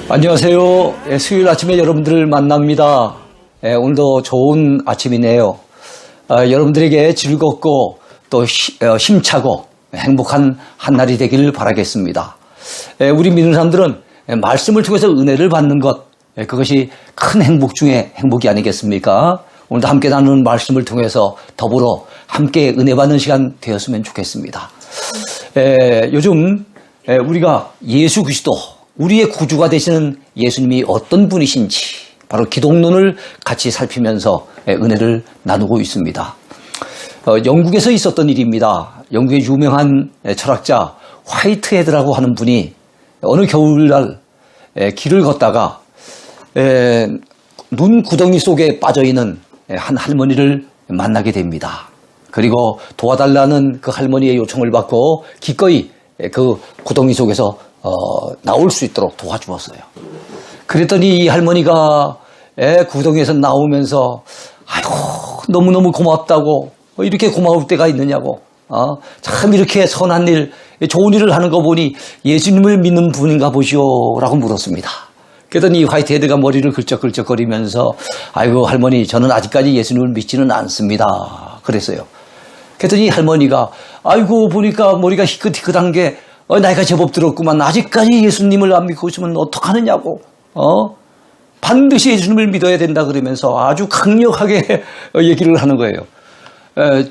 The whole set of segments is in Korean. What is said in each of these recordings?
안녕하세요. 수요일 아침에 여러분들을 만납니다. 오늘도 좋은 아침이네요. 여러분들에게 즐겁고 또 힘차고 행복한 한날이 되기를 바라겠습니다. 우리 믿는 사람들은 말씀을 통해서 은혜를 받는 것, 그것이 큰 행복 중에 행복이 아니겠습니까? 오늘도 함께 나누는 말씀을 통해서 더불어 함께 은혜 받는 시간 되었으면 좋겠습니다. 요즘 우리가 예수 그리스도, 우리의 구주가 되시는 예수님이 어떤 분이신지 바로 기독론을 같이 살피면서 은혜를 나누고 있습니다. 영국에서 있었던 일입니다. 영국의 유명한 철학자 화이트헤드라고 하는 분이 어느 겨울날 길을 걷다가 눈 구덩이 속에 빠져있는 한 할머니를 만나게 됩니다. 그리고 도와달라는 그 할머니의 요청을 받고 기꺼이 그 구덩이 속에서 나올 수 있도록 도와주었어요. 그랬더니 이 할머니가 구덩이에서 나오면서 아이고 너무너무 고맙다고, 이렇게 고마울 때가 있느냐고, 참 이렇게 선한 일, 좋은 일을 하는 거 보니 예수님을 믿는 분인가 보시오 라고 물었습니다. 그랬더니 화이트헤드가 머리를 긁적긁적거리면서 아이고 할머니, 저는 아직까지 예수님을 믿지는 않습니다 그랬어요. 그랬더니 할머니가 아이고 보니까 머리가 희끗희끗한 게 나이가 제법 들었구만, 아직까지 예수님을 안 믿고 있으면 어떡하느냐고, 반드시 예수님을 믿어야 된다 그러면서 아주 강력하게 얘기를 하는 거예요.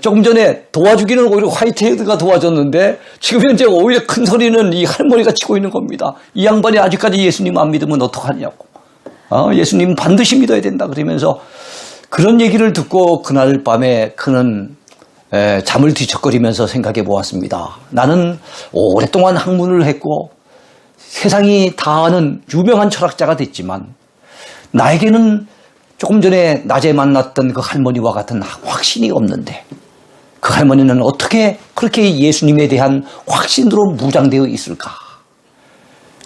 조금 전에 도와주기는 오히려 화이트헤드가 도와줬는데 지금 현재 오히려 큰 소리는 이 할머니가 치고 있는 겁니다. 이 양반이 아직까지 예수님 안 믿으면 어떡하냐고, 예수님 반드시 믿어야 된다 그러면서 그런 얘기를 듣고 그날 밤에 그는 잠을 뒤척거리면서 생각해 보았습니다. 나는 오랫동안 학문을 했고 세상이 다 아는 유명한 철학자가 됐지만 나에게는 조금 전에 낮에 만났던 그 할머니와 같은 확신이 없는데 그 할머니는 어떻게 그렇게 예수님에 대한 확신으로 무장되어 있을까?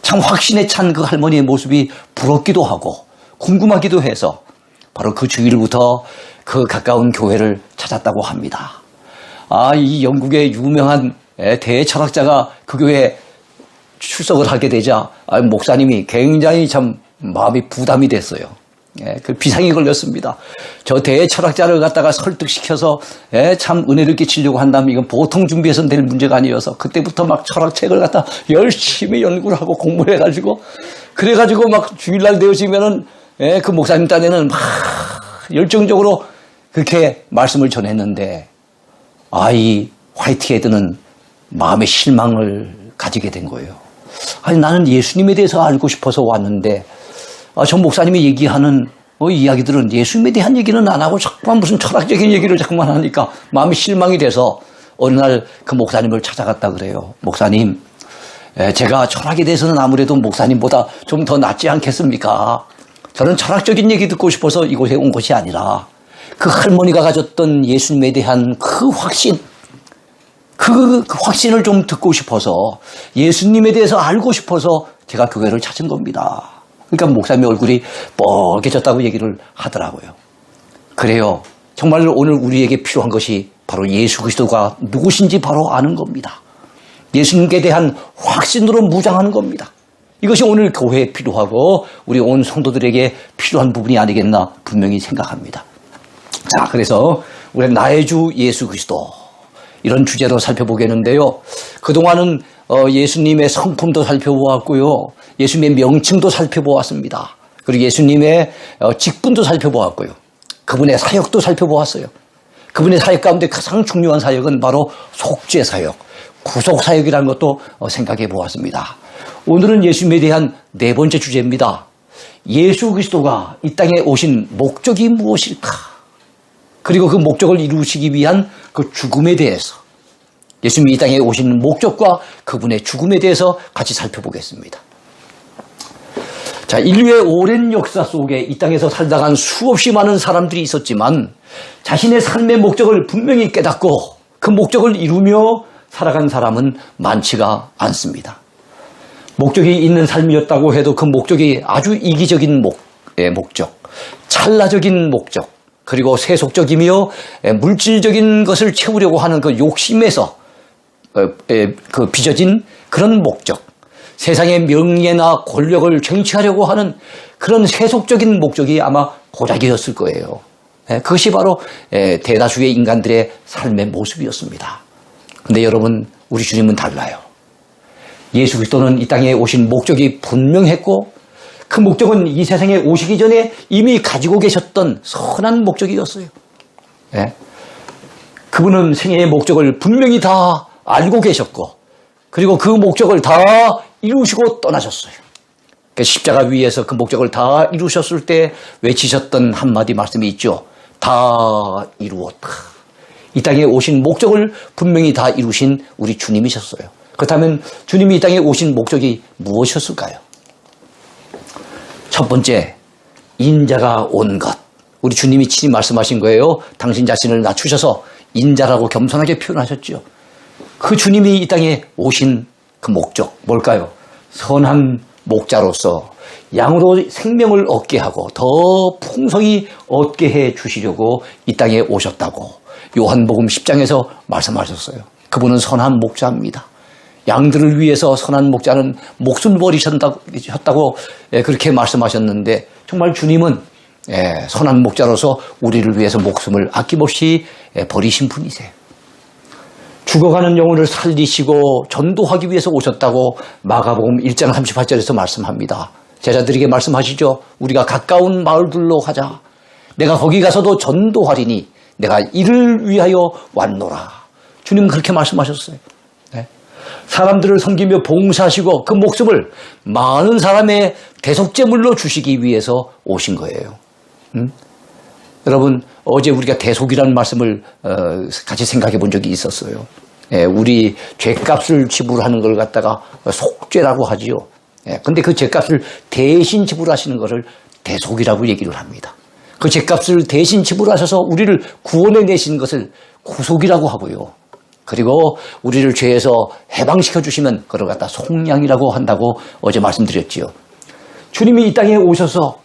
참 확신에 찬 그 할머니의 모습이 부럽기도 하고 궁금하기도 해서 바로 그 주일부터 그 가까운 교회를 찾았다고 합니다. 이 영국의 유명한 대철학자가 그 교회에 출석을 하게 되자 목사님이 굉장히 참 마음이 부담이 됐어요. 그 비상이 걸렸습니다. 저 대철학자를 갖다가 설득시켜서 참 은혜를 끼치려고 한다면 이건 보통 준비해서는 될 문제가 아니어서 그때부터 막 철학책을 갖다 열심히 연구를 하고 공부를 해가지고 그래가지고 막 주일날 되어지면은 그 목사님 딴에는 막 열정적으로 그렇게 말씀을 전했는데 이 화이트헤드는 마음의 실망을 가지게 된 거예요. 아니 나는 예수님에 대해서 알고 싶어서 왔는데 저 목사님이 얘기하는 이야기들은 예수님에 대한 얘기는 안 하고 자꾸만 무슨 철학적인 얘기를 자꾸만 하니까 마음이 실망이 돼서 어느 날 그 목사님을 찾아갔다 그래요. 목사님, 제가 철학에 대해서는 아무래도 목사님보다 좀 더 낫지 않겠습니까? 저는 철학적인 얘기 듣고 싶어서 이곳에 온 것이 아니라 그 할머니가 가졌던 예수님에 대한 그 확신, 그 확신을 좀 듣고 싶어서 예수님에 대해서 알고 싶어서 제가 교회를 찾은 겁니다. 그러니까 목사님의 얼굴이 뻘개졌다고 얘기를 하더라고요. 그래요. 정말 오늘 우리에게 필요한 것이 바로 예수 그리스도가 누구신지 바로 아는 겁니다. 예수님께 대한 확신으로 무장하는 겁니다. 이것이 오늘 교회에 필요하고 우리 온 성도들에게 필요한 부분이 아니겠나 분명히 생각합니다. 자, 그래서 우리 나의 주 예수 그리스도 이런 주제로 살펴보겠는데요. 그동안은 예수님의 성품도 살펴보았고요. 예수님의 명칭도 살펴보았습니다. 그리고 예수님의 직분도 살펴보았고요. 그분의 사역도 살펴보았어요. 그분의 사역 가운데 가장 중요한 사역은 바로 속죄 사역, 구속 사역이라는 것도 생각해 보았습니다. 오늘은 예수님에 대한 네 번째 주제입니다. 예수 그리스도가 이 땅에 오신 목적이 무엇일까? 그리고 그 목적을 이루시기 위한 그 죽음에 대해서, 예수님이 이 땅에 오신 목적과 그분의 죽음에 대해서 같이 살펴보겠습니다. 자, 인류의 오랜 역사 속에 이 땅에서 살다간 수없이 많은 사람들이 있었지만 자신의 삶의 목적을 분명히 깨닫고 그 목적을 이루며 살아간 사람은 많지가 않습니다. 목적이 있는 삶이었다고 해도 그 목적이 아주 이기적인 목적, 찰나적인 목적, 그리고 세속적이며 물질적인 것을 채우려고 하는 그 욕심에서 빚어진 그런 목적, 세상의 명예나 권력을 쟁취하려고 하는 그런 세속적인 목적이 아마 고작이었을 거예요. 그것이 바로 대다수의 인간들의 삶의 모습이었습니다. 그런데 여러분, 우리 주님은 달라요. 예수 그리스도는 이 땅에 오신 목적이 분명했고, 그 목적은 이 세상에 오시기 전에 이미 가지고 계셨던 선한 목적이었어요. 그분은 생애의 목적을 분명히 다 알고 계셨고, 그리고 그 목적을 다 이루시고 떠나셨어요. 십자가 위에서 그 목적을 다 이루셨을 때 외치셨던 한마디 말씀이 있죠. 다 이루었다. 이 땅에 오신 목적을 분명히 다 이루신 우리 주님이셨어요. 그렇다면 주님이 이 땅에 오신 목적이 무엇이었을까요? 첫 번째, 인자가 온 것. 우리 주님이 친히 말씀하신 거예요. 당신 자신을 낮추셔서 인자라고 겸손하게 표현하셨죠. 그 주님이 이 땅에 오신 그 목적, 뭘까요? 선한 목자로서 양으로 생명을 얻게 하고 더 풍성히 얻게 해 주시려고 이 땅에 오셨다고 요한복음 10장에서 말씀하셨어요. 그분은 선한 목자입니다. 양들을 위해서 선한 목자는 목숨을 버리셨다고 그렇게 말씀하셨는데, 정말 주님은 선한 목자로서 우리를 위해서 목숨을 아낌없이 버리신 분이세요. 죽어가는 영혼을 살리시고 전도하기 위해서 오셨다고 마가복음 1장 38절에서 말씀합니다. 제자들에게 말씀하시죠. 우리가 가까운 마을들로 가자. 내가 거기 가서도 전도하리니 내가 이를 위하여 왔노라. 주님은 그렇게 말씀하셨어요. 사람들을 섬기며 봉사하시고 그 목숨을 많은 사람의 대속제물로 주시기 위해서 오신 거예요. 여러분, 어제 우리가 대속이라는 말씀을 같이 생각해 본 적이 있었어요. 우리 죄값을 지불하는 걸 갖다가 속죄라고 하지요. 근데 그 죄값을 대신 지불하시는 것을 대속이라고 얘기를 합니다. 그 죄값을 대신 지불하셔서 우리를 구원해 내신 것을 구속이라고 하고요. 그리고 우리를 죄에서 해방시켜 주시면 그걸 갖다 속량이라고 한다고 어제 말씀드렸지요. 주님이 이 땅에 오셔서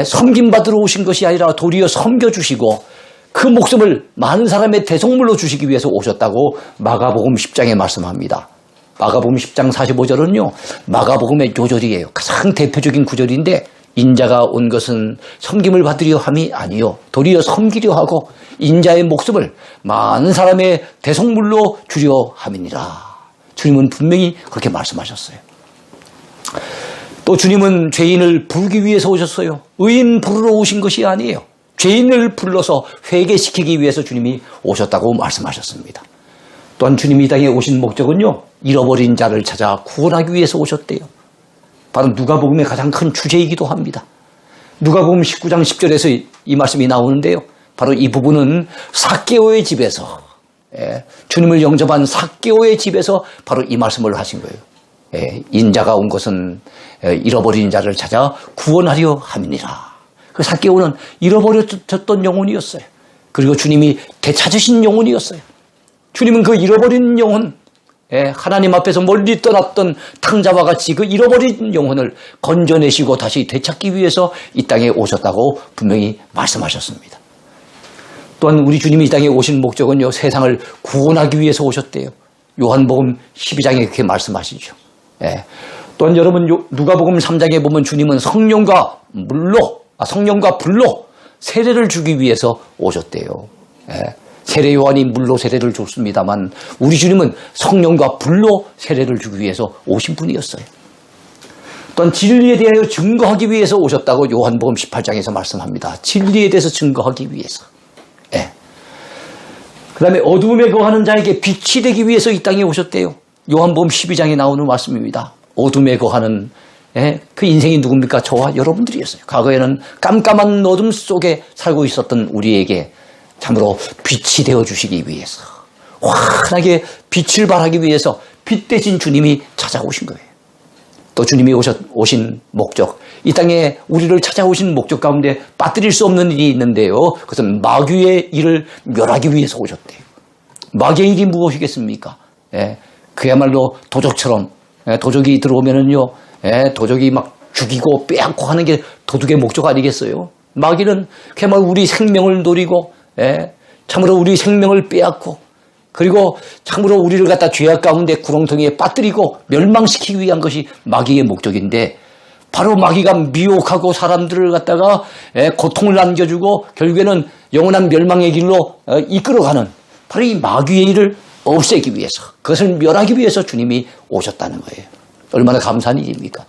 섬김받으러 오신 것이 아니라 도리어 섬겨주시고 그 목숨을 많은 사람의 대속물로 주시기 위해서 오셨다고 마가복음 10장에 말씀합니다. 마가복음 10장 45절은요. 마가복음의 요절이에요. 가장 대표적인 구절인데, 인자가 온 것은 섬김을 받으려 함이 아니요 도리어 섬기려 하고 인자의 목숨을 많은 사람의 대속물로 주려 함이니라. 주님은 분명히 그렇게 말씀하셨어요. 또 주님은 죄인을 부르기 위해서 오셨어요. 의인 부르러 오신 것이 아니에요. 죄인을 불러서 회개시키기 위해서 주님이 오셨다고 말씀하셨습니다. 또한 주님이 이 땅에 오신 목적은요, 잃어버린 자를 찾아 구원하기 위해서 오셨대요. 바로 누가복음의 가장 큰 주제이기도 합니다. 누가복음 19장 10절에서 이 말씀이 나오는데요. 바로 이 부분은 삭개오의 집에서, 주님을 영접한 삭개오의 집에서 바로 이 말씀을 하신 거예요. 인자가 온 것은 잃어버린 자를 찾아 구원하려 함이니라. 그 삭개오는 잃어버렸던 영혼이었어요. 그리고 주님이 되찾으신 영혼이었어요. 주님은 그 잃어버린 영혼, 하나님 앞에서 멀리 떠났던 탕자와 같이 그 잃어버린 영혼을 건져내시고 다시 되찾기 위해서 이 땅에 오셨다고 분명히 말씀하셨습니다. 또한 우리 주님이 이 땅에 오신 목적은요, 세상을 구원하기 위해서 오셨대요. 요한복음 12장에 그렇게 말씀하시죠. 또한 여러분, 누가복음 3장에 보면 주님은 성령과 불로 세례를 주기 위해서 오셨대요. 세례 요한이 물로 세례를 줬습니다만 우리 주님은 성령과 불로 세례를 주기 위해서 오신 분이었어요. 또한 진리에 대하여 증거하기 위해서 오셨다고 요한복음 18장에서 말씀합니다. 진리에 대해서 증거하기 위해서. 그 다음에 어둠에 거하는 자에게 빛이 되기 위해서 이 땅에 오셨대요. 요한복음 12장에 나오는 말씀입니다. 어둠에 거하는 그 인생이 누굽니까? 저와 여러분들이었어요. 과거에는 깜깜한 어둠 속에 살고 있었던 우리에게 참으로 빛이 되어주시기 위해서, 환하게 빛을 발하기 위해서 빛 대신 주님이 찾아오신 거예요. 또 주님이 오신 목적, 이 땅에 우리를 찾아오신 목적 가운데 빠뜨릴 수 없는 일이 있는데요. 그것은 마귀의 일을 멸하기 위해서 오셨대요. 마귀의 일이 무엇이겠습니까? 그야말로 도적처럼, 도적이 들어오면은요, 도적이 막 죽이고 빼앗고 하는 게 도둑의 목적 아니겠어요? 마귀는 그야말로 우리 생명을 노리고, 참으로 우리 생명을 빼앗고, 그리고 참으로 우리를 갖다 죄악 가운데 구렁텅이에 빠뜨리고 멸망시키기 위한 것이 마귀의 목적인데, 바로 마귀가 미혹하고 사람들을 갖다가 고통을 남겨주고 결국에는 영원한 멸망의 길로 이끌어가는 바로 이 마귀의 일을 없애기 위해서, 그것을 멸하기 위해서 주님이 오셨다는 거예요. 얼마나 감사한 일입니까?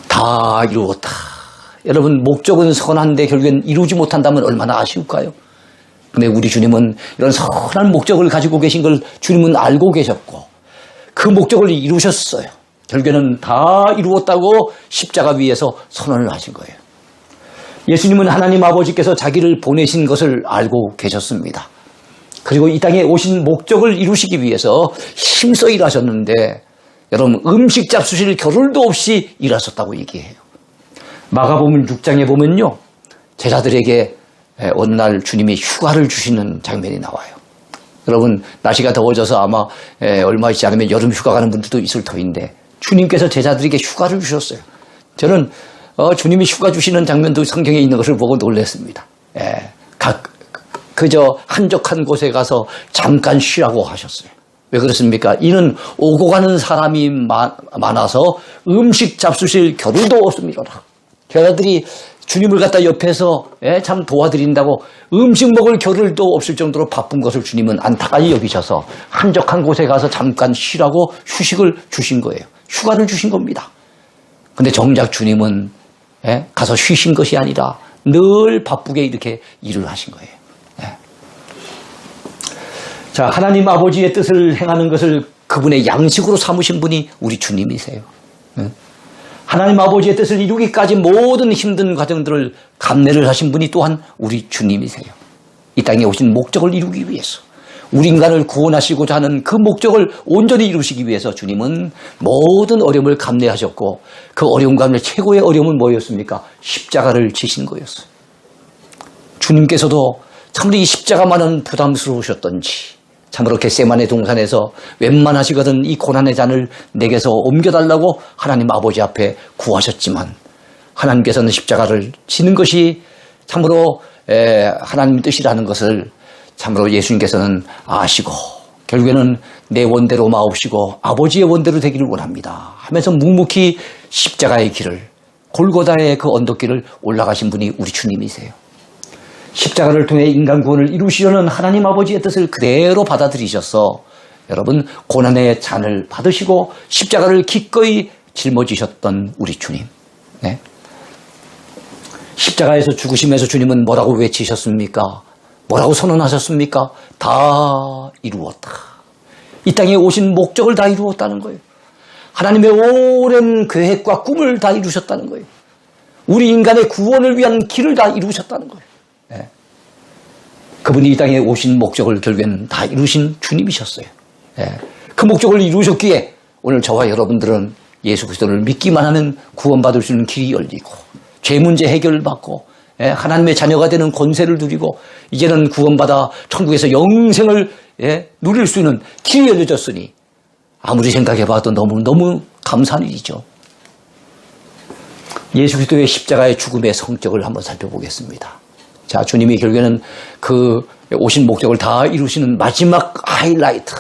다 이루었다. 여러분, 목적은 선한데 결국엔 이루지 못한다면 얼마나 아쉬울까요? 근데 우리 주님은 이런 선한 목적을 가지고 계신 걸 주님은 알고 계셨고 그 목적을 이루셨어요. 결국에는 다 이루었다고 십자가 위에서 선언을 하신 거예요. 예수님은 하나님 아버지께서 자기를 보내신 것을 알고 계셨습니다. 그리고 이 땅에 오신 목적을 이루시기 위해서 힘써 일하셨는데, 여러분, 음식 잡수실 겨를도 없이 일하셨다고 얘기해요. 마가복음 6장에 보면요, 제자들에게 어느 날 주님이 휴가를 주시는 장면이 나와요. 여러분, 날씨가 더워져서 아마 얼마 있지 않으면 여름 휴가 가는 분들도 있을 터인데 주님께서 제자들에게 휴가를 주셨어요. 저는 주님이 휴가 주시는 장면도 성경에 있는 것을 보고 놀랐습니다. 그저 한적한 곳에 가서 잠깐 쉬라고 하셨어요. 왜 그렇습니까? 이는 오고 가는 사람이 많아서 음식 잡수실 겨를도 없습니다. 제자들이 주님을 갖다 옆에서 참 도와드린다고 음식 먹을 겨를도 없을 정도로 바쁜 것을 주님은 안타까이 여기셔서 한적한 곳에 가서 잠깐 쉬라고 휴식을 주신 거예요. 휴가를 주신 겁니다. 근데 정작 주님은 가서 쉬신 것이 아니라 늘 바쁘게 이렇게 일을 하신 거예요. 자, 하나님 아버지의 뜻을 행하는 것을 그분의 양식으로 삼으신 분이 우리 주님이세요. 하나님 아버지의 뜻을 이루기까지 모든 힘든 과정들을 감내를 하신 분이 또한 우리 주님이세요. 이 땅에 오신 목적을 이루기 위해서, 우리 인간을 구원하시고자 하는 그 목적을 온전히 이루시기 위해서 주님은 모든 어려움을 감내하셨고, 그 어려움 가운데 최고의 어려움은 뭐였습니까? 십자가를 지신 거였어요. 주님께서도 참으로 이 십자가만은 부담스러우셨던지 참으로 겟세마네 동산에서 웬만하시거든 이 고난의 잔을 내게서 옮겨달라고 하나님 아버지 앞에 구하셨지만, 하나님께서는 십자가를 지는 것이 참으로 하나님 뜻이라는 것을 참으로 예수님께서는 아시고, 결국에는 내 원대로 마옵시고 아버지의 원대로 되기를 원합니다 하면서 묵묵히 십자가의 길을, 골고다의 그 언덕길을 올라가신 분이 우리 주님이세요. 십자가를 통해 인간 구원을 이루시려는 하나님 아버지의 뜻을 그대로 받아들이셔서 여러분, 고난의 잔을 받으시고 십자가를 기꺼이 짊어지셨던 우리 주님. 십자가에서 죽으시면서 주님은 뭐라고 외치셨습니까? 뭐라고 선언하셨습니까? 다 이루었다. 이 땅에 오신 목적을 다 이루었다는 거예요. 하나님의 오랜 계획과 꿈을 다 이루셨다는 거예요. 우리 인간의 구원을 위한 길을 다 이루셨다는 거예요. 그분이 이 땅에 오신 목적을 결국엔 다 이루신 주님이셨어요. 그 목적을 이루셨기에 오늘 저와 여러분들은 예수 그리스도를 믿기만 하면 구원받을 수 있는 길이 열리고, 죄 문제 해결을 받고, 하나님의 자녀가 되는 권세를 누리고, 이제는 구원받아 천국에서 영생을 누릴 수 있는 길이 열려졌으니 아무리 생각해봐도 너무너무 감사한 일이죠. 예수 그리스도의 십자가의 죽음의 성격을 한번 살펴보겠습니다. 자, 주님이 결국에는 그 오신 목적을 다 이루시는 마지막 하이라이트,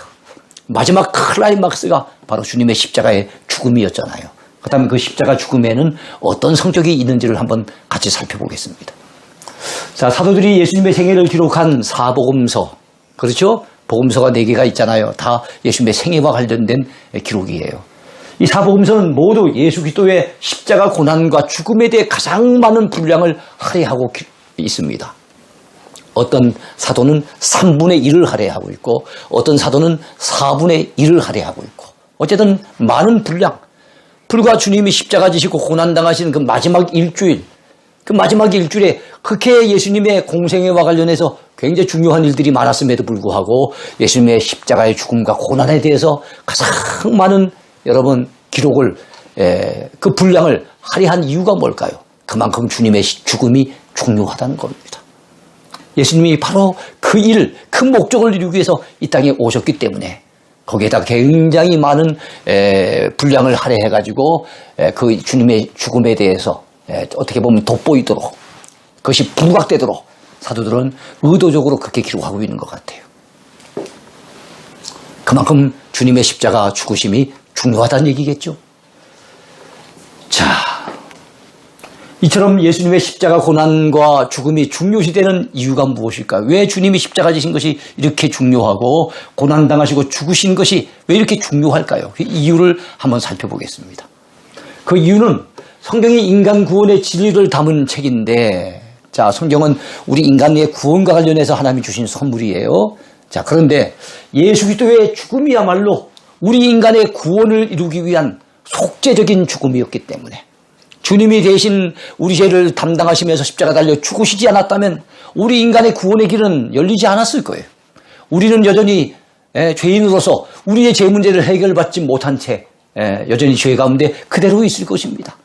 마지막 클라이막스가 바로 주님의 십자가의 죽음이었잖아요. 그렇다면 그 십자가 죽음에는 어떤 성격이 있는지를 한번 같이 살펴보겠습니다. 자, 사도들이 예수님의 생애를 기록한 사복음서, 그렇죠? 복음서가 4개가 있잖아요. 다 예수님의 생애와 관련된 기록이에요. 이 사복음서는 모두 예수 그리스도의 십자가 고난과 죽음에 대해 가장 많은 분량을 할애하고 있습니다. 어떤 사도는 3분의 1을 할애하고 있고, 어떤 사도는 4분의 1을 할애하고 있고, 어쨌든 많은 분량, 불과 주님이 십자가 지시고 고난당하시는 그 마지막 일주일, 그 마지막 일주일에 그렇게 예수님의 공생애와 관련해서 굉장히 중요한 일들이 많았음에도 불구하고 예수님의 십자가의 죽음과 고난에 대해서 가장 많은 여러분 기록을, 그 분량을 할애한 이유가 뭘까요? 그만큼 주님의 죽음이 중요하다는 겁니다. 예수님이 바로 그 일, 그 목적을 이루기 위해서 이 땅에 오셨기 때문에 거기에다 굉장히 많은 분량을 할애해가지고 그 주님의 죽음에 대해서 어떻게 보면 돋보이도록, 그것이 부각되도록 사도들은 의도적으로 그렇게 기록하고 있는 것 같아요. 그만큼 주님의 십자가 죽으심이 중요하다는 얘기겠죠. 자, 이처럼 예수님의 십자가 고난과 죽음이 중요시되는 이유가 무엇일까요? 왜 주님이 십자가 지신 것이 이렇게 중요하고 고난당하시고 죽으신 것이 왜 이렇게 중요할까요? 그 이유를 한번 살펴보겠습니다. 그 이유는 성경이 인간 구원의 진리를 담은 책인데, 자, 성경은 우리 인간의 구원과 관련해서 하나님이 주신 선물이에요. 자, 그런데 예수 그리스도의 죽음이야말로 우리 인간의 구원을 이루기 위한 속죄적인 죽음이었기 때문에, 주님이 대신 우리 죄를 담당하시면서 십자가 달려 죽으시지 않았다면 우리 인간의 구원의 길은 열리지 않았을 거예요. 우리는 여전히 죄인으로서 우리의 죄 문제를 해결받지 못한 채 여전히 죄 가운데 그대로 있을 것입니다.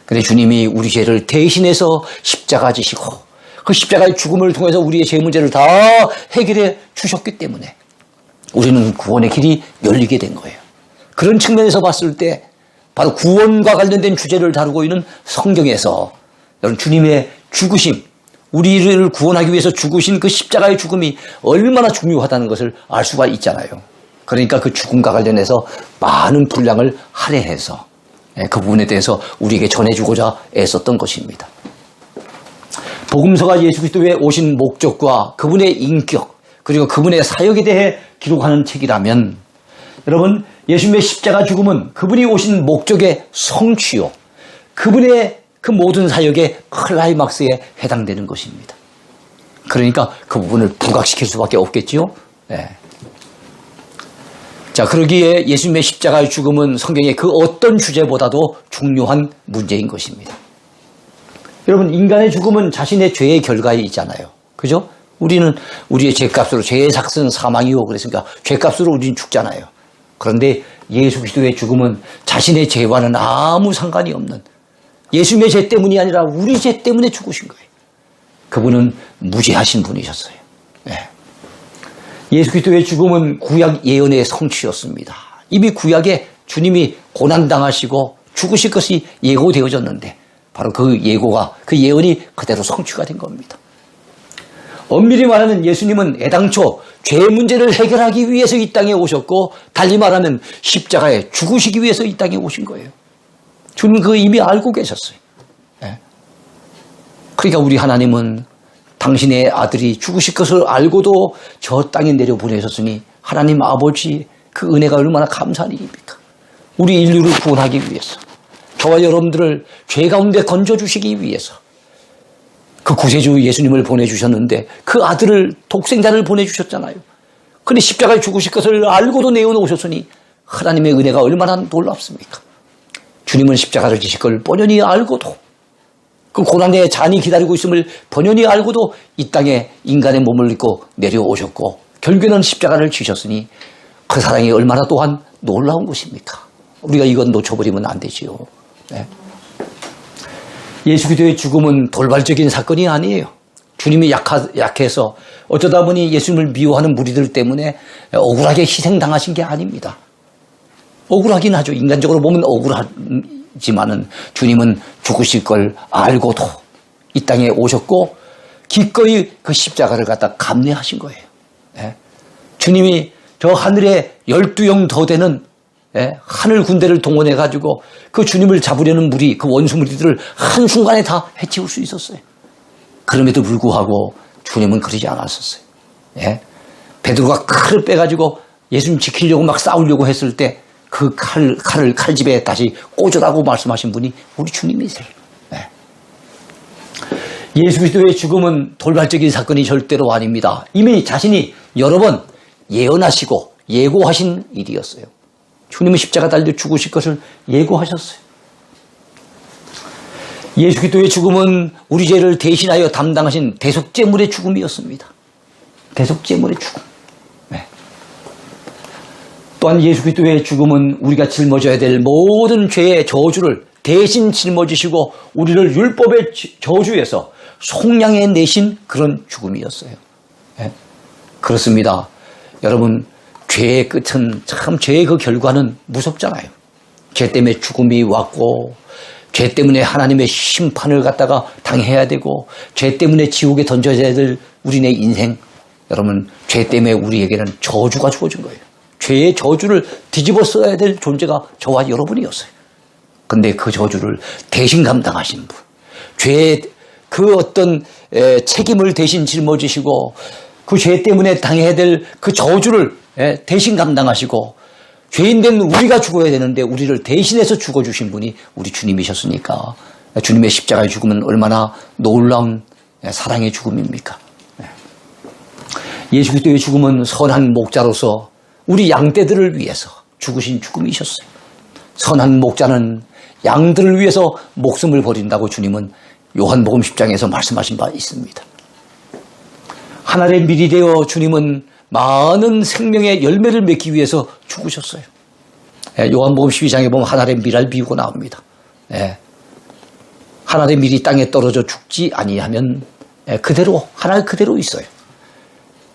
그런데 주님이 우리 죄를 대신해서 십자가 지시고 그 십자가의 죽음을 통해서 우리의 죄 문제를 다 해결해 주셨기 때문에 우리는 구원의 길이 열리게 된 거예요. 그런 측면에서 봤을 때 바로 구원과 관련된 주제를 다루고 있는 성경에서 여러분 주님의 죽으심, 우리를 구원하기 위해서 죽으신 그 십자가의 죽음이 얼마나 중요하다는 것을 알 수가 있잖아요. 그러니까 그 죽음과 관련해서 많은 분량을 할애해서 그 부분에 대해서 우리에게 전해주고자 애썼던 것입니다. 복음서가 예수 그리스도의 오신 목적과 그분의 인격 그리고 그분의 사역에 대해 기록하는 책이라면 여러분 예수님의 십자가 죽음은 그분이 오신 목적의 성취요, 그분의 그 모든 사역의 클라이막스에 해당되는 것입니다. 그러니까 그 부분을 부각시킬 수밖에 없겠지요. 네. 자, 그러기에 예수님의 십자가의 죽음은 성경의 그 어떤 주제보다도 중요한 문제인 것입니다. 여러분, 인간의 죽음은 자신의 죄의 결과에 있잖아요. 그죠? 우리는 우리의 죄값으로, 죄의 삭은 사망이요. 그랬으니까 죄값으로 우리는 죽잖아요. 그런데 예수 그리스도의 죽음은 자신의 죄와는 아무 상관이 없는, 예수님의 죄 때문이 아니라 우리 죄 때문에 죽으신 거예요. 그분은 무죄하신 분이셨어요. 네. 예수 그리스도의 죽음은 구약 예언의 성취였습니다. 이미 구약에 주님이 고난당하시고 죽으실 것이 예고되어졌는데 바로 그 예고가, 그 예언이 그대로 성취가 된 겁니다. 엄밀히 말하면 예수님은 애당초 죄 문제를 해결하기 위해서 이 땅에 오셨고, 달리 말하면 십자가에 죽으시기 위해서 이 땅에 오신 거예요. 주님은 그거 이미 알고 계셨어요. 네. 그러니까 우리 하나님은 당신의 아들이 죽으실 것을 알고도 저 땅에 내려보내셨으니 하나님 아버지 그 은혜가 얼마나 감사한 일입니까? 우리 인류를 구원하기 위해서, 저와 여러분들을 죄 가운데 건져주시기 위해서 그 구세주 예수님을 보내주셨는데 그 아들을, 독생자를 보내주셨잖아요. 그런데 십자가에 죽으실 것을 알고도 내어놓으셨으니 하나님의 은혜가 얼마나 놀랍습니까? 주님은 십자가를 지실 걸 뻔연히 알고도, 그 고난의 잔이 기다리고 있음을 뻔연히 알고도 이 땅에 인간의 몸을 입고 내려오셨고 결국에는 십자가를 지셨으니 그 사랑이 얼마나 또한 놀라운 것입니까? 우리가 이건 놓쳐버리면 안 되지요. 네. 예수 그리스도의 죽음은 돌발적인 사건이 아니에요. 주님이 약해서 어쩌다 보니 예수님을 미워하는 무리들 때문에 억울하게 희생당하신 게 아닙니다. 억울하긴 하죠. 인간적으로 보면 억울하지만은 주님은 죽으실 걸 알고도 이 땅에 오셨고 기꺼이 그 십자가를 갖다 감내하신 거예요. 네. 주님이 저 하늘에 12영 더 되는 하늘 군대를 동원해가지고 그 주님을 잡으려는 무리, 그 원수 무리들을 한순간에 다 해치울 수 있었어요. 그럼에도 불구하고 주님은 그러지 않았었어요. 예? 베드로가 칼을 빼가지고 예수님 지키려고 막 싸우려고 했을 때 그 칼을 칼집에 다시 꽂으라고 말씀하신 분이 우리 주님이세요. 예. 예수 그리스도의 죽음은 돌발적인 사건이 절대로 아닙니다. 이미 자신이 여러 번 예언하시고 예고하신 일이었어요. 주님은 십자가 달려 죽으실 것을 예고하셨어요. 예수 그리스도의 죽음은 우리 죄를 대신하여 담당하신 대속제물의 죽음이었습니다. 대속제물의 죽음. 네. 또한 예수 그리스도의 죽음은 우리가 짊어져야 될 모든 죄의 저주를 대신 짊어지시고 우리를 율법의 저주에서 속량해 내신 그런 죽음이었어요. 네. 그렇습니다. 여러분, 죄의 끝은 참, 죄의 그 결과는 무섭잖아요. 죄 때문에 죽음이 왔고 죄 때문에 하나님의 심판을 갖다가 당해야 되고 죄 때문에 지옥에 던져져야 될 우리네 인생, 여러분 죄 때문에 우리에게는 저주가 주어진 거예요. 죄의 저주를 뒤집어 써야 될 존재가 저와 여러분이었어요. 근데 그 저주를 대신 감당하신 분, 죄의 그 어떤 책임을 대신 짊어지시고 그 죄 때문에 당해야 될 그 저주를 대신 감당하시고 죄인된 우리가 죽어야 되는데 우리를 대신해서 죽어주신 분이 우리 주님이셨으니까 주님의 십자가의 죽음은 얼마나 놀라운 사랑의 죽음입니까? 예수 그리스도의 죽음은 선한 목자로서 우리 양떼들을 위해서 죽으신 죽음이셨어요. 선한 목자는 양들을 위해서 목숨을 버린다고 주님은 요한복음 10장에서 말씀하신 바 있습니다. 하늘의 밀이 되어 주님은 많은 생명의 열매를 맺기 위해서 죽으셨어요. 요한복음 12장에 보면 하늘의 밀알 비유가 나옵니다. 하늘의 밀이 땅에 떨어져 죽지 아니하면 그대로 하늘 그대로 있어요.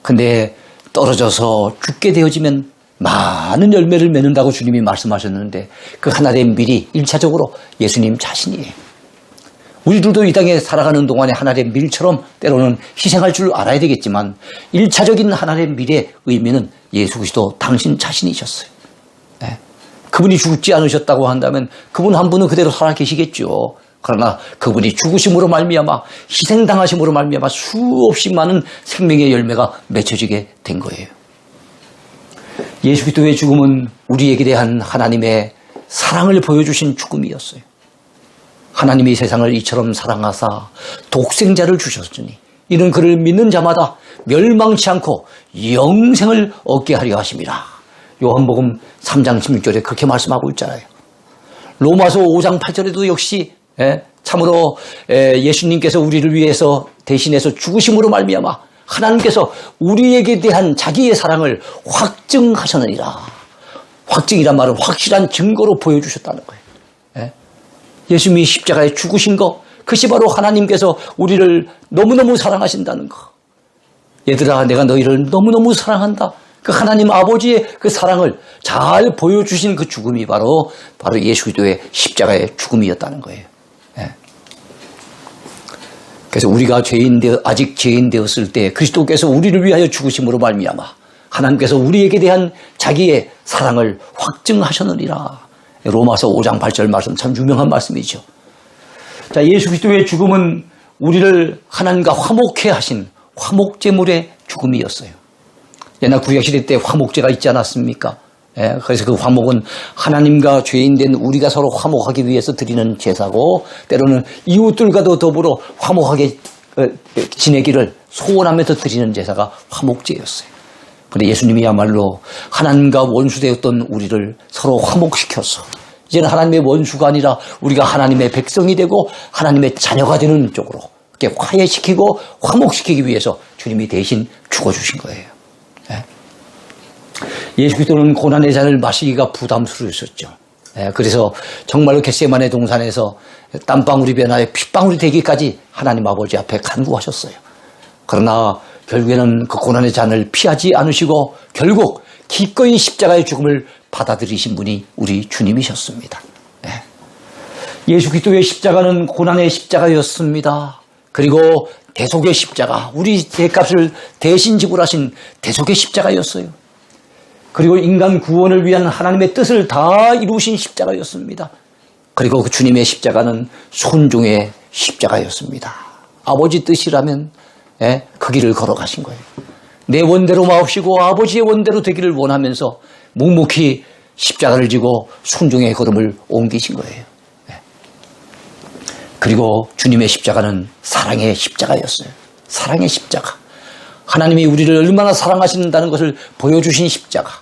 근데 떨어져서 죽게 되어지면 많은 열매를 맺는다고 주님이 말씀하셨는데 그 하늘의 밀이 1차적으로 예수님 자신이에요. 우리들도 이 땅에 살아가는 동안에 하늘의 밀처럼 때로는 희생할 줄 알아야 되겠지만 1차적인 하늘의 밀의 의미는 예수 그리스도 당신 자신이셨어요. 그분이 죽지 않으셨다고 한다면 그분 한 분은 그대로 살아 계시겠죠. 그러나 그분이 죽으심으로 말미암아 희생당하심으로 말미암아 수없이 많은 생명의 열매가 맺혀지게 된 거예요. 예수 그리스도의 죽음은 우리에게 대한 하나님의 사랑을 보여주신 죽음이었어요. 하나님이 세상을 이처럼 사랑하사 독생자를 주셨으니 이는 그를 믿는 자마다 멸망치 않고 영생을 얻게 하려 하심이라. 요한복음 3장 16절에 그렇게 말씀하고 있잖아요. 로마서 5장 8절에도 역시 참으로 예수님께서 우리를 위해서 대신해서 죽으심으로 말미암아 하나님께서 우리에게 대한 자기의 사랑을 확증하셨느니라. 확증이란 말은 확실한 증거로 보여주셨다는 거예요. 예수님이 십자가에 죽으신 것, 그것이 바로 하나님께서 우리를 너무너무 사랑하신다는 것. 얘들아, 내가 너희를 너무너무 사랑한다. 그 하나님 아버지의 그 사랑을 잘 보여주신 그 죽음이 바로 예수 그리스도의 십자가의 죽음이었다는 거예요. 그래서 우리가 아직 죄인 되었을 때 그리스도께서 우리를 위하여 죽으심으로 말미암아 하나님께서 우리에게 대한 자기의 사랑을 확증하셨느니라. 로마서 5장 8절 말씀 참 유명한 말씀이죠. 자, 예수 그리스도의 죽음은 우리를 하나님과 화목해 하신 화목제물의 죽음이었어요. 옛날 구약시대 때 화목제가 있지 않았습니까? 그래서 그 화목은 하나님과 죄인된 우리가 서로 화목하기 위해서 드리는 제사고 때로는 이웃들과도 더불어 화목하게 지내기를 소원하면서 드리는 제사가 화목제였어요. 그런데 예수님이야말로 하나님과 원수되었던 우리를 서로 화목시켜서 이제는 하나님의 원수가 아니라 우리가 하나님의 백성이 되고 하나님의 자녀가 되는 쪽으로 이렇게 화해시키고 화목시키기 위해서 주님이 대신 죽어주신 거예요. 예수 그리스도는 고난의 잔을 마시기가 부담스러웠었죠. 그래서 정말로 겟세마네 동산에서 땀방울이 변하여 핏방울이 되기까지 하나님 아버지 앞에 간구하셨어요. 그러나 결국에는 그 고난의 잔을 피하지 않으시고 결국 기꺼이 십자가의 죽음을 받아들이신 분이 우리 주님이셨습니다. 예수 그리스도의 십자가는 고난의 십자가였습니다. 그리고 대속의 십자가, 우리 죄값을 대신 지불하신 대속의 십자가였어요. 그리고 인간 구원을 위한 하나님의 뜻을 다 이루신 십자가였습니다. 그리고 그 주님의 십자가는 순종의 십자가였습니다. 아버지 뜻이라면 그 길을 걸어가신 거예요. 내 원대로 마옵시고 아버지의 원대로 되기를 원하면서 묵묵히 십자가를 지고 순종의 걸음을 옮기신 거예요. 그리고 주님의 십자가는 사랑의 십자가였어요. 사랑의 십자가. 하나님이 우리를 얼마나 사랑하신다는 것을 보여주신 십자가.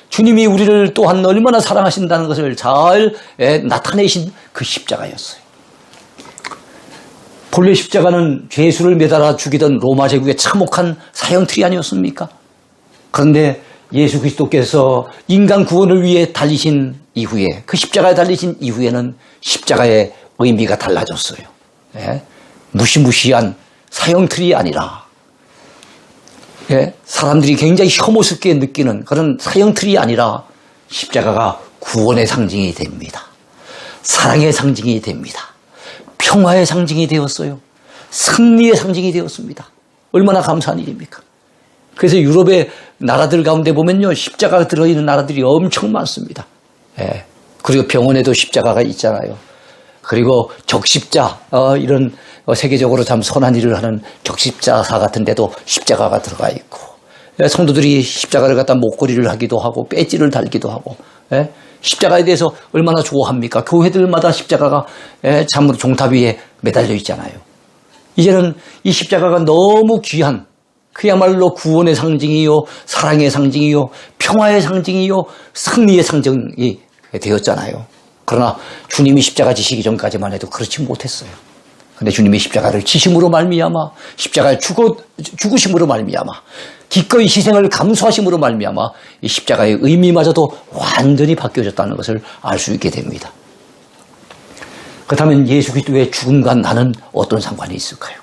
주님이 우리를 또한 얼마나 사랑하신다는 것을 잘 나타내신 그 십자가였어요. 본래 십자가는 죄수를 매달아 죽이던 로마 제국의 참혹한 사형틀이 아니었습니까? 그런데 예수 그리스도께서 인간 구원을 위해 달리신 이후에, 그 십자가에 달리신 이후에는 십자가의 의미가 달라졌어요. 무시무시한 사형틀이 아니라 사람들이 굉장히 혐오스럽게 느끼는 그런 사형틀이 아니라 십자가가 구원의 상징이 됩니다. 사랑의 상징이 됩니다. 평화의 상징이 되었어요. 승리의 상징이 되었습니다. 얼마나 감사한 일입니까? 그래서 유럽의 나라들 가운데 보면요, 십자가가 들어있는 나라들이 엄청 많습니다. 예. 그리고 병원에도 십자가가 있잖아요. 그리고 적십자, 이런 세계적으로 참 선한 일을 하는 적십자사 같은 데도 십자가가 들어가 있고, 예, 성도들이 십자가를 갖다 목걸이를 하기도 하고 배지를 달기도 하고, 예, 십자가에 대해서 얼마나 좋아합니까? 교회들마다 십자가가 참 종탑 위에 매달려 있잖아요. 이제는 이 십자가가 너무 귀한, 그야말로 구원의 상징이요, 사랑의 상징이요, 평화의 상징이요, 승리의 상징이 되었잖아요. 그러나 주님이 십자가 지시기 전까지만 해도 그렇지 못했어요. 그런데 주님이 십자가를 지심으로 말미암아, 십자가를 죽으심으로 말미암아, 기꺼이 희생을 감수하심으로 말미암아 이 십자가의 의미마저도 완전히 바뀌어졌다는 것을 알 수 있게 됩니다. 그렇다면 예수 그리스도의 죽음과 나는 어떤 상관이 있을까요?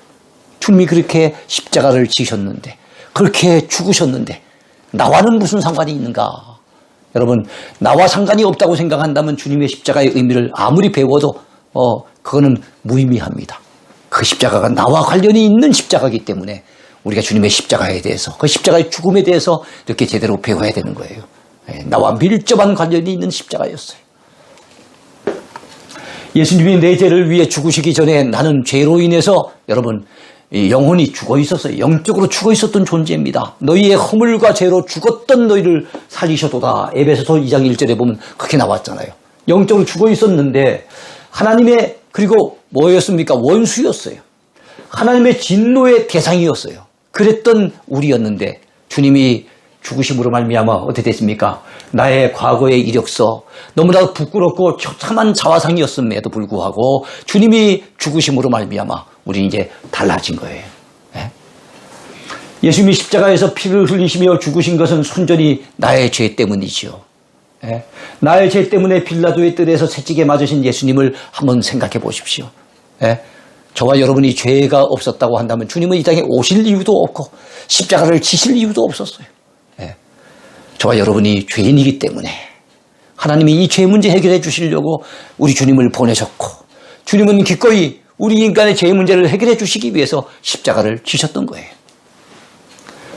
주님이 그렇게 십자가를 지셨는데, 그렇게 죽으셨는데 나와는 무슨 상관이 있는가? 여러분, 나와 상관이 없다고 생각한다면 주님의 십자가의 의미를 아무리 배워도 그거는 무의미합니다. 그 십자가가 나와 관련이 있는 십자가이기 때문에 우리가 주님의 십자가에 대해서, 그 십자가의 죽음에 대해서 이렇게 제대로 배워야 되는 거예요. 나와 밀접한 관련이 있는 십자가였어요. 예수님이 내 죄를 위해 죽으시기 전에 나는 죄로 인해서 여러분 영혼이 죽어 있었어요. 영적으로 죽어 있었던 존재입니다. 너희의 허물과 죄로 죽었던 너희를 살리셔도다. 에베소서 2장 1절에 보면 그렇게 나왔잖아요. 영적으로 죽어 있었는데 하나님의, 그리고 뭐였습니까? 원수였어요. 하나님의 진노의 대상이었어요. 그랬던 우리였는데 주님이 죽으심으로 말미암아 어떻게 됐습니까? 나의 과거의 이력서, 너무나 부끄럽고 처참한 자화상이었음에도 불구하고 주님이 죽으심으로 말미암아 우리 이제 달라진 거예요. 예? 예수님이 십자가에서 피를 흘리시며 죽으신 것은 순전히 나의 죄 때문이지요. 예? 나의 죄 때문에 빌라도의 뜰에서 채찍에 맞으신 예수님을 한번 생각해 보십시오. 예? 저와 여러분이 죄가 없었다고 한다면 주님은 이 땅에 오실 이유도 없고 십자가를 지실 이유도 없었어요. 예. 저와 여러분이 죄인이기 때문에 하나님이 이 죄 문제 해결해 주시려고 우리 주님을 보내셨고, 주님은 기꺼이 우리 인간의 죄 문제를 해결해 주시기 위해서 십자가를 지셨던 거예요.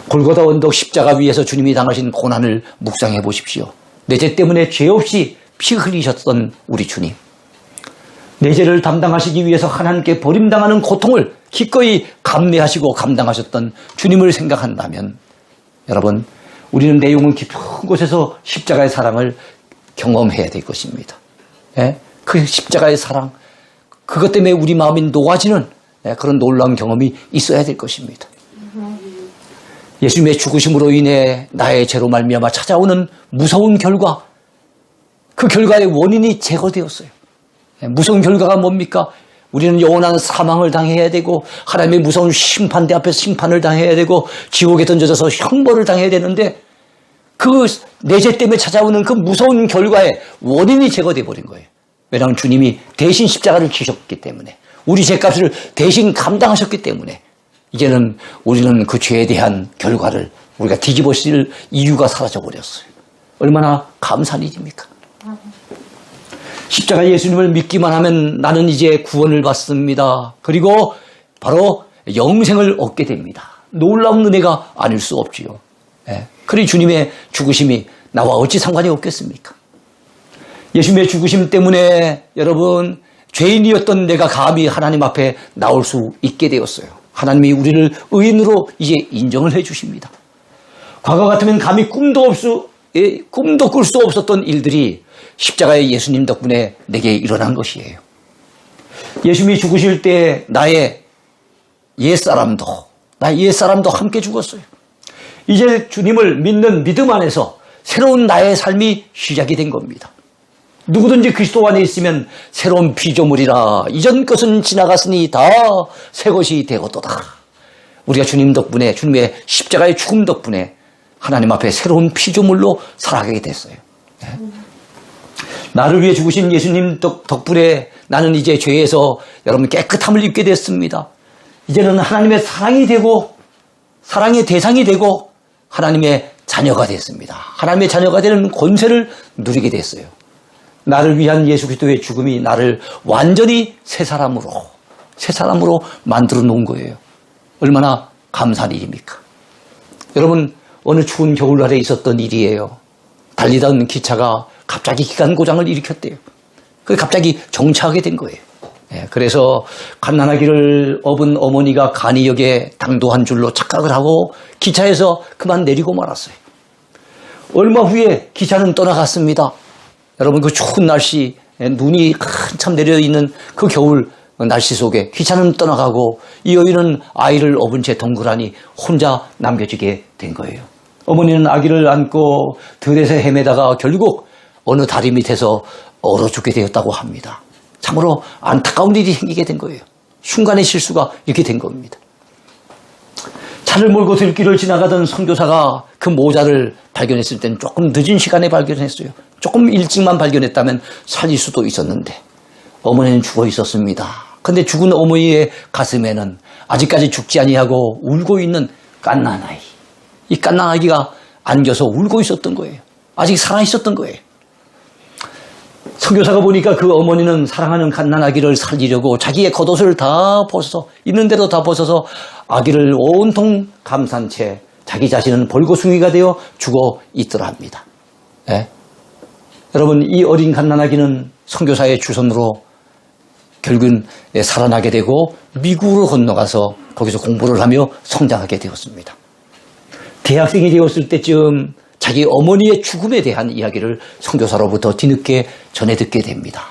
골고다 언덕 십자가 위에서 주님이 당하신 고난을 묵상해 보십시오. 내 죄 때문에 죄 없이 피 흘리셨던 우리 주님, 내 죄를 담당하시기 위해서 하나님께 버림당하는 고통을 기꺼이 감내하시고 감당하셨던 주님을 생각한다면 여러분, 우리는 내용은 깊은 곳에서 십자가의 사랑을 경험해야 될 것입니다. 예? 그 십자가의 사랑, 그것 때문에 우리 마음이 녹아지는 그런 놀라운 경험이 있어야 될 것입니다. 예수님의 죽으심으로 인해 나의 죄로 말미암아 찾아오는 무서운 결과, 그 결과의 원인이 제거되었어요. 무서운 결과가 뭡니까? 우리는 영원한 사망을 당해야 되고 하나님의 무서운 심판대 앞에서 심판을 당해야 되고 지옥에 던져져서 형벌을 당해야 되는데, 그 내 죄 때문에 찾아오는 그 무서운 결과의 원인이 제거되어 버린 거예요. 왜냐하면 주님이 대신 십자가를 지셨기 때문에, 우리 죄값을 대신 감당하셨기 때문에 이제는 우리는 그 죄에 대한 결과를 우리가 뒤집어 쓸 이유가 사라져 버렸어요. 얼마나 감사한 일입니까? 십자가 예수님을 믿기만 하면 나는 이제 구원을 받습니다. 그리고 바로 영생을 얻게 됩니다. 놀라운 은혜가 아닐 수 없지요. 예. 그리 주님의 죽으심이 나와 어찌 상관이 없겠습니까? 예수님의 죽으심 때문에 여러분, 죄인이었던 내가 감히 하나님 앞에 나올 수 있게 되었어요. 하나님이 우리를 의인으로 이제 인정을 해 주십니다. 과거 같으면 감히 꿈도 꿀 수 없었던 일들이 십자가의 예수님 덕분에 내게 일어난 것이에요. 예수님이 죽으실 때 나의 옛사람도 함께 죽었어요. 이제 주님을 믿는 믿음 안에서 새로운 나의 삶이 시작이 된 겁니다. 누구든지 그리스도 안에 있으면 새로운 피조물이라, 이전 것은 지나갔으니 다 새 것이 되었도다. 우리가 주님 덕분에, 주님의 십자가의 죽음 덕분에 하나님 앞에 새로운 피조물로 살아가게 됐어요. 나를 위해 죽으신 예수님 덕분에 나는 이제 죄에서 여러분 깨끗함을 입게 됐습니다. 이제는 하나님의 사랑이 되고, 사랑의 대상이 되고, 하나님의 자녀가 됐습니다. 하나님의 자녀가 되는 권세를 누리게 됐어요. 나를 위한 예수 그리스도의 죽음이 나를 완전히 새 사람으로 만들어 놓은 거예요. 얼마나 감사한 일입니까? 여러분, 어느 추운 겨울날에 있었던 일이에요. 달리던 기차가 갑자기 기관 고장을 일으켰대요. 그래서 갑자기 정차하게 된 거예요. 그래서 갓난아기를 업은 어머니가 간이역에 당도한 줄로 착각을 하고 기차에서 그만 내리고 말았어요. 얼마 후에 기차는 떠나갔습니다. 여러분, 그 추운 날씨, 눈이 한참 내려있는 그 겨울 날씨 속에 기차는 떠나가고 이 여인은 아이를 업은 채 덩그러니 혼자 남겨지게 된 거예요. 어머니는 아기를 안고 들에서 헤매다가 결국 어느 다리 밑에서 얼어 죽게 되었다고 합니다. 참으로 안타까운 일이 생기게 된 거예요. 순간의 실수가 이렇게 된 겁니다. 차를 몰고 들길을 지나가던 선교사가 그 모자를 발견했을 때는 조금 늦은 시간에 발견했어요. 조금 일찍만 발견했다면 살릴 수도 있었는데 어머니는 죽어 있었습니다. 그런데 죽은 어머니의 가슴에는 아직까지 죽지 아니하고 울고 있는 갓난아이, 이 갓난아기가 안겨서 울고 있었던 거예요. 아직 살아있었던 거예요. 선교사가 보니까 그 어머니는 사랑하는 갓난아기를 살리려고 자기의 겉옷을 다 벗어서 있는 대로 다 벗어서 아기를 온통 감싼 채 자기 자신은 벌거숭이가 되어 죽어 있더라 합니다. 여러분, 이 어린 갓난아기는 선교사의 주선으로 결국은 살아나게 되고 미국으로 건너가서 거기서 공부를 하며 성장하게 되었습니다. 대학생이 되었을 때쯤 자기 어머니의 죽음에 대한 이야기를 선교사로부터 뒤늦게 전해 듣게 됩니다.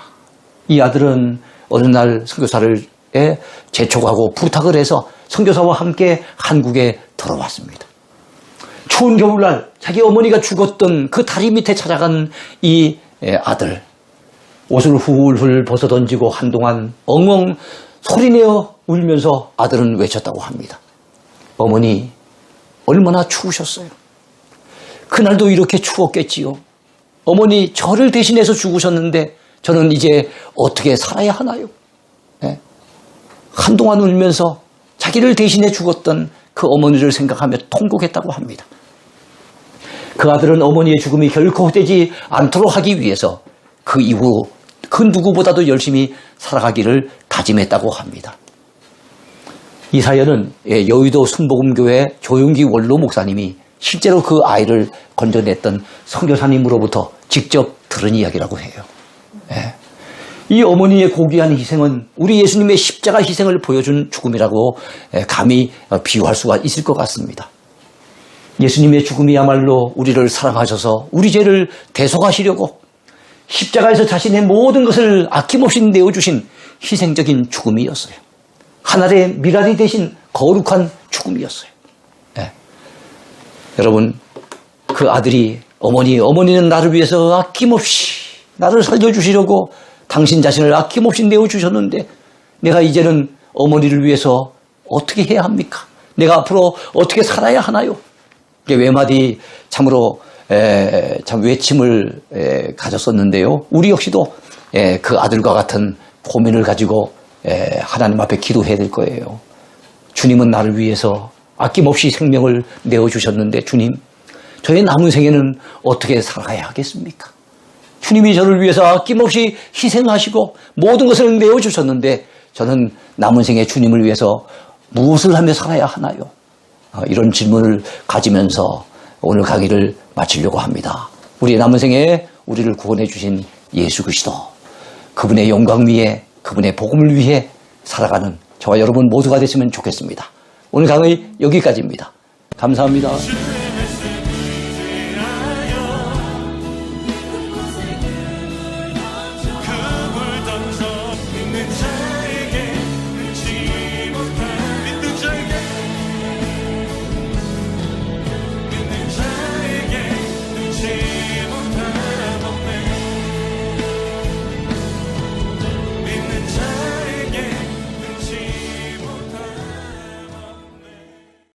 이 아들은 어느 날 선교사를 재촉하고 부탁을 해서 선교사와 함께 한국에 들어왔습니다. 추운 겨울날 자기 어머니가 죽었던 그 다리 밑에 찾아간 이 아들, 옷을 훌훌 벗어던지고 한동안 엉엉 소리내어 울면서 아들은 외쳤다고 합니다. 어머니, 얼마나 추우셨어요. 그날도 이렇게 추웠겠지요. 어머니, 저를 대신해서 죽으셨는데 저는 이제 어떻게 살아야 하나요? 한동안 울면서 자기를 대신해 죽었던 그 어머니를 생각하며 통곡했다고 합니다. 그 아들은 어머니의 죽음이 결코 헛되지 않도록 하기 위해서 그 이후 그 누구보다도 열심히 살아가기를 다짐했다고 합니다. 이 사연은 여의도 순복음교회 조용기 원로 목사님이 실제로 그 아이를 건져냈던 선교사님으로부터 직접 들은 이야기라고 해요. 이 어머니의 고귀한 희생은 우리 예수님의 십자가 희생을 보여준 죽음이라고 감히 비유할 수가 있을 것 같습니다. 예수님의 죽음이야말로 우리를 사랑하셔서 우리 죄를 대속하시려고 십자가에서 자신의 모든 것을 아낌없이 내어주신 희생적인 죽음이었어요. 하늘의 미랄이 되신 거룩한 죽음이었어요. 여러분, 그 아들이 어머니는 나를 위해서 아낌없이 나를 살려주시려고 당신 자신을 아낌없이 내어주셨는데 내가 이제는 어머니를 위해서 어떻게 해야 합니까? 내가 앞으로 어떻게 살아야 하나요? 외마디 참으로 참 외침을 가졌었는데요. 우리 역시도 그 아들과 같은 고민을 가지고 하나님 앞에 기도해야 될 거예요. 주님은 나를 위해서 아낌없이 생명을 내어주셨는데 주님, 저의 남은 생에는 어떻게 살아가야 하겠습니까? 주님이 저를 위해서 아낌없이 희생하시고 모든 것을 내어주셨는데 저는 남은 생에 주님을 위해서 무엇을 하며 살아야 하나요? 이런 질문을 가지면서 오늘 강의를 마치려고 합니다. 우리의 남은 생에 우리를 구원해 주신 예수 그리스도, 그분의 영광 위에, 그분의 복음을 위해 살아가는 저와 여러분 모두가 됐으면 좋겠습니다. 오늘 강의 여기까지입니다. 감사합니다.